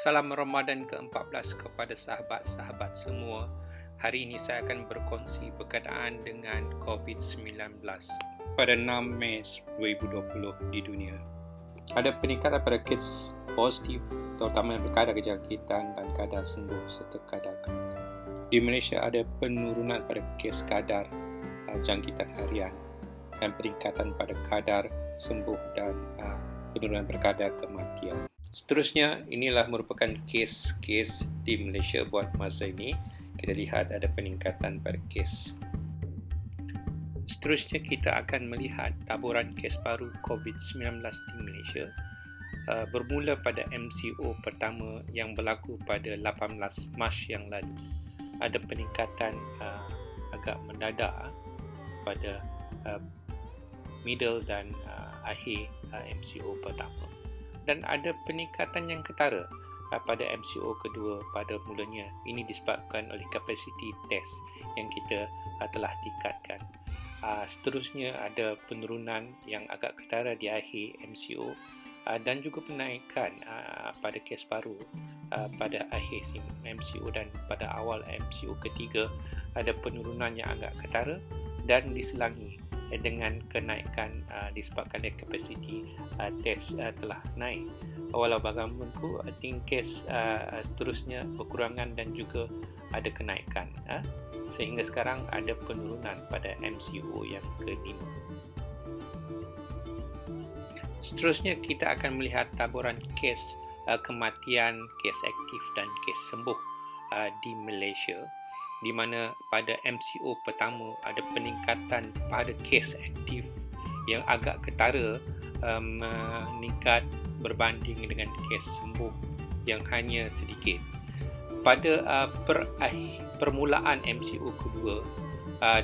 Salam Ramadan ke-14 kepada sahabat-sahabat semua. Hari ini saya akan berkongsi berkaitan dengan COVID-19 pada 6 Mei 2020 di dunia. Ada peningkatan pada kes positif, terutama kadar kejangkitan dan kadar sembuh serta kadar kematian. Di Malaysia ada penurunan pada kes kadar jangkitan harian dan peningkatan pada kadar sembuh dan penurunan pada kadar kematian. Seterusnya, inilah merupakan kes-kes di Malaysia buat masa ini. Kita lihat ada peningkatan pada kes. Seterusnya, kita akan melihat taburan kes baru COVID-19 di Malaysia bermula pada MCO pertama yang berlaku pada 18 Mac yang lalu. Ada peningkatan agak mendadak pada middle dan akhir MCO pertama. Dan ada peningkatan yang ketara pada MCO kedua pada mulanya. Ini disebabkan oleh kapasiti test yang kita telah tingkatkan. Seterusnya ada penurunan yang agak ketara di akhir MCO dan juga penaikan pada kes baru pada akhir MCO dan pada awal MCO ketiga ada penurunan yang agak ketara dan diselangi dengan kenaikan disebabkan kapasiti test telah naik. Walau bagaimanapun, kes seterusnya berkurangan dan juga ada kenaikan sehingga sekarang ada penurunan pada MCO yang kelima. Seterusnya kita akan melihat taburan kes kematian, kes aktif dan kes sembuh di Malaysia, di mana pada MCO pertama ada peningkatan pada kes aktif yang agak ketara meningkat berbanding dengan kes sembuh yang hanya sedikit. Pada permulaan MCO kedua,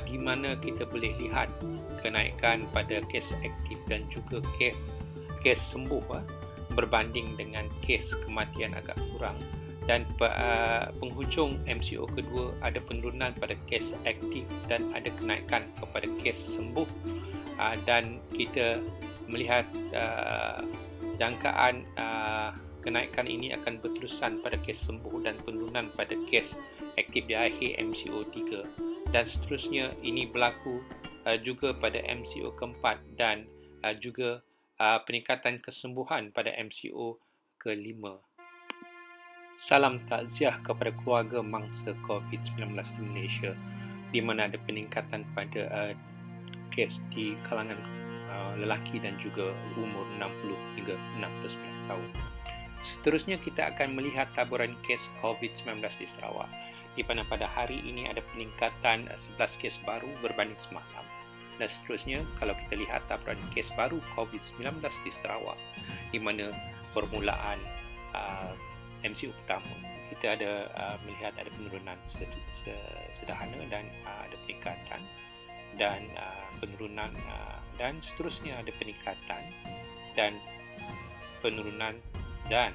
di mana kita boleh lihat kenaikan pada kes aktif dan juga kes sembuh berbanding dengan kes kematian agak kurang. Dan penghujung MCO kedua ada penurunan pada kes aktif dan ada kenaikan kepada kes sembuh, dan kita melihat jangkaan kenaikan ini akan berterusan pada kes sembuh dan penurunan pada kes aktif di akhir MCO 3 dan seterusnya. Ini berlaku juga pada MCO keempat dan juga peningkatan kesembuhan pada MCO kelima. Salam takziah kepada keluarga mangsa COVID-19 di Malaysia, di mana ada peningkatan pada kes di kalangan lelaki dan juga umur 60 hingga 69 tahun. Seterusnya kita akan melihat taburan kes COVID-19 di Sarawak, di mana pada hari ini ada peningkatan 11 kes baru berbanding semalam. Dan seterusnya, kalau kita lihat taburan kes baru COVID-19 di Sarawak, di mana permulaan MCO pertama kita ada melihat ada penurunan sederhana dan ada peningkatan dan penurunan dan seterusnya ada peningkatan dan penurunan, dan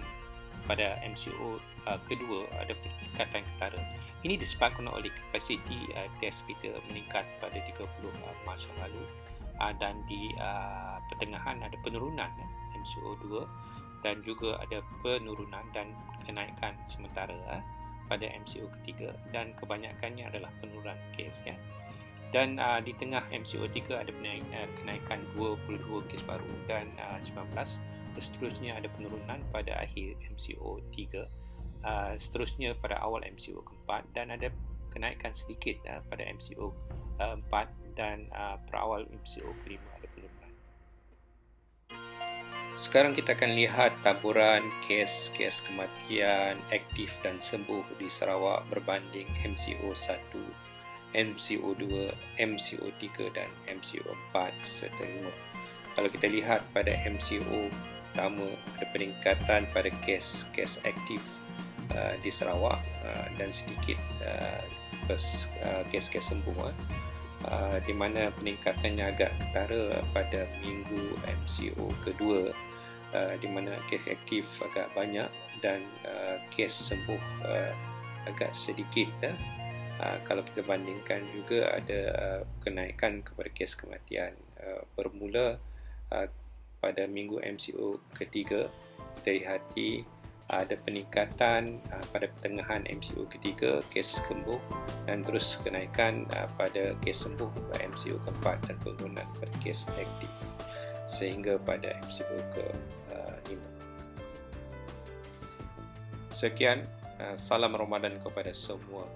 pada MCO kedua ada peningkatan ketara. Ini disebabkan oleh kapasiti test kita meningkat pada 30 Mac yang lalu dan di pertengahan ada penurunan MCO 2 dan juga ada penurunan dan kenaikan sementara pada MCO ketiga dan kebanyakannya adalah penurunan kes Dan di tengah MCO 3 ada kenaikan 22 kes baru dan 19. Seterusnya ada penurunan pada akhir MCO 3. Seterusnya pada awal MCO keempat dan ada kenaikan sedikit pada MCO 4 dan pada awal MCO kelima ada penurunan. Sekarang kita akan lihat taburan kes kematian aktif dan sembuh di Sarawak berbanding MCO 1, MCO 2, MCO 3 dan MCO 4 seterusnya. Kalau kita lihat pada MCO pertama ada peningkatan pada kes aktif di Sarawak dan sedikit kes sembuh, di mana peningkatannya agak ketara pada minggu MCO kedua, di mana kes aktif agak banyak dan kes sembuh agak sedikit. Kalau kita bandingkan juga ada kenaikan kepada kes kematian bermula pada minggu MCO ketiga. Kita lihati ada peningkatan pada pertengahan MCO ketiga kes sembuh dan terus kenaikan pada kes sembuh MCO keempat dan penurunan pada kes aktif sehingga pada MCO ke-5. Sekian, salam Ramadan kepada semua.